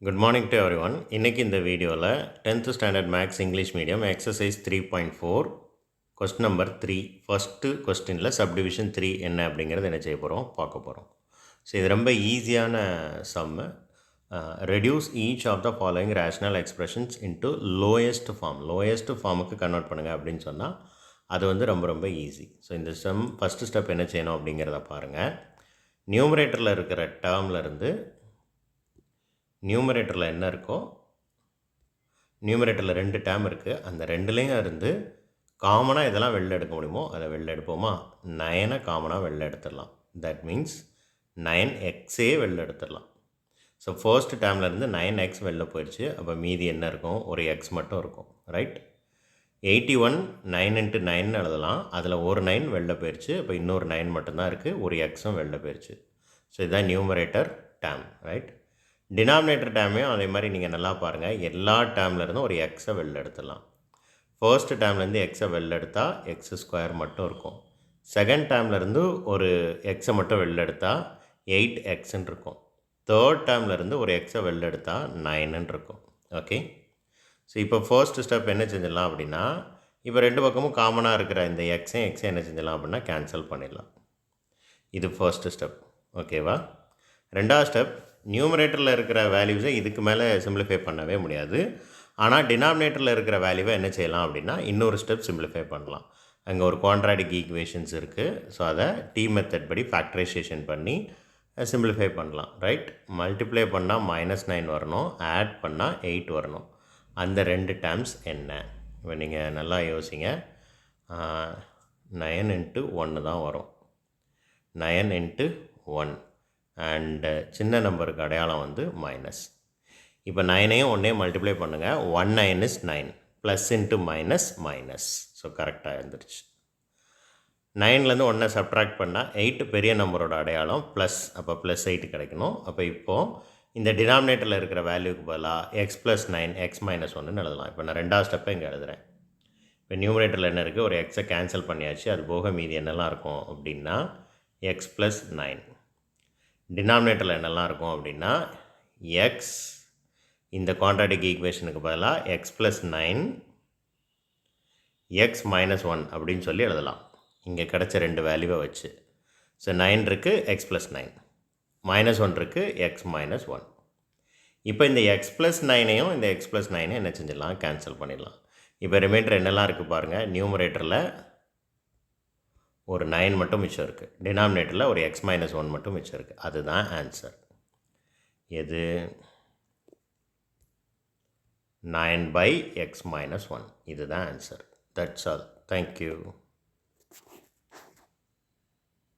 Good morning to everyone. இன்னைக்கு இந்த வீடியோவில் 10th standard maths English medium exercise 3.4 question number 3 first கொஸ்டினில் subdivision 3 என்ன அப்படிங்கிறது என்ன செய்ய போகிறோம் பார்க்க போகிறோம். ஸோ இது ரொம்ப ஈஸியான sum. Reduce each of the following rational expressions into lowest ஃபார்முக்கு கன்வெர்ட் பண்ணுங்கள் அப்படின்னு சொன்னால் அது வந்து ரொம்ப ரொம்ப ஈஸி. ஸோ இந்த ஃபஸ்ட்டு ஸ்டெப் என்ன செய்யணும் அப்படிங்கிறத பாருங்கள். நியூமரேட்டரில் இருக்கிற டேர்ம்லேருந்து நியூமரேட்டரில் என்ன இருக்கோ, நியூமரேட்டரில் 2 டேர்ம் இருக்குது, அந்த ரெண்டுலேயும் இருந்து காமனாக எதெல்லாம் வெளில எடுக்க முடியுமோ அதை வெளில எடுப்போமா. 9 காமனாக வெளில எடுத்துடலாம். தட் மீன்ஸ் 9xே வெளில எடுத்துடலாம். ஸோ ஃபர்ஸ்ட் டேர்ம்லேருந்து 9x வெளில போயிடுச்சு. அப்போ மீதி என்ன இருக்கும், ஒரு x மட்டும் இருக்கும். ரைட். 81 9 × 9 எழுதலாம். அதில் ஒரு 9 வெளில போயிடுச்சு. அப்போ இன்னொரு 9 மட்டும்தான் இருக்குது, ஒரு எக்ஸும் வெளில போயிடுச்சு. ஸோ இதுதான் நியூமரேட்டர் டேர்ம். ரைட். டினாமினேட்டர் டேர்மையும் அதே மாதிரி நீங்கள் நல்லா பாருங்கள். எல்லா டேர்ம்லேருந்தும் ஒரு எக்ஸை வெளில எடுத்துடலாம். ஃபர்ஸ்ட் டேர்ம்லேருந்து எக்ஸை வெளில எடுத்தால் x² மட்டும் இருக்கும். செகண்ட் டேர்ம்லேருந்து ஒரு எக்ஸை மட்டும் வெளில எடுத்தால் 8xன்னு இருக்கும். தேர்ட் டேர்ம்லேருந்து ஒரு எக்ஸை வெளில எடுத்தால் 9ன்னு இருக்கும். ஓகே. ஸோ இப்போ ஃபர்ஸ்ட் ஸ்டெப் என்ன செஞ்சிடலாம் அப்படின்னா, இப்போ ரெண்டு பக்கமும் காமனாக இருக்கிற இந்த எக்ஸையும் என்ன செஞ்சிடலாம் அப்படின்னா கேன்சல் பண்ணிடலாம். இது ஃபர்ஸ்ட் ஸ்டெப். ஓகேவா. ரெண்டாவது ஸ்டெப், நியூமரேட்டரில் இருக்கிற வேல்யூஸை இதுக்கு மேலே சிம்பிளிஃபை பண்ணவே முடியாது. ஆனால் டினாமினேட்டரில் இருக்கிற வேல்யூவை என்ன செய்யலாம் அப்படின்னா இன்னொரு ஸ்டெப் சிம்பிளிஃபை பண்ணலாம். அங்கே ஒரு குவாட்ராடிக் ஈக்குவேஷன்ஸ் இருக்குது. ஸோ அதை டி மெத்தட் படி ஃபேக்டரைசேஷன் பண்ணி சிம்பிளிஃபை பண்ணலாம். ரைட். மல்டிப்ளை பண்ணால் -9 வரணும், ஆட் பண்ணால் 8 வரணும். அந்த ரெண்டு டேர்ம்ஸ் என்ன? இப்போ நீங்கள் நல்லா யோசிங்க. 9 × 1 தான் வரும். 9 × 1 அண்டு சின்ன நம்பருக்கு அடையாளம் வந்து மைனஸ். இப்போ 9ஐயும் 1ஐயும் மல்டிப்ளை பண்ணுங்கள். 1 9 is 9, plus into minus minus. So கரெக்டாக இருந்துருச்சு. 9லேருந்து 1 சப்ட்ராக்ட் பண்ணால் 8 பெரிய நம்பரோட அடையாளம் ப்ளஸ், அப்போ +8 கிடைக்கணும். அப்போ இப்போது இந்த டினாமினேட்டரில் இருக்கிற வேல்யூக்கு பதிலாக x + 9 x - 1ன்னு எழுதலாம். இப்போ நான் ரெண்டாவது ஸ்டெப்பை இங்கே எழுதுகிறேன். இப்போ நியூமரேட்டரில் என்ன இருக்குது, ஒரு எக்ஸை கேன்சல் பண்ணியாச்சு. அது போக மீதி என்னெல்லாம் இருக்கும் அப்படின்னா x + 9. டினாமினேட்டரில் என்னெல்லாம் இருக்கும் அப்படின்னா எக்ஸ், இந்த குவாட்ராடிக் ஈக்குவேஷனுக்கு பதிலாக x + 9 x - 1 அப்படின்னு சொல்லி எழுதலாம். இங்கே கிடச்ச ரெண்டு வேல்யூவை வச்சு. ஸோ 9 இருக்குது, x + 9, -1 இருக்குது, x - 1. இப்போ இந்த x + 9ஐயும் இந்த x + 9ஐயும் என்ன செஞ்சிடலாம், கேன்சல் பண்ணிடலாம். இப்போ ரிமைண்டர் என்னெல்லாம் இருக்குது பாருங்கள். நியூமரேட்டரில் ஒரு 9 மட்டும் மிச்சம் இருக்குது. டினாமினேட்டரில் ஒரு x - 1 மட்டும் மிச்சம் இருக்குது. அதுதான் ஆன்சர். எது? 9/x - 1. இதுதான் ஆன்சர். That's all. தேங்க்யூ.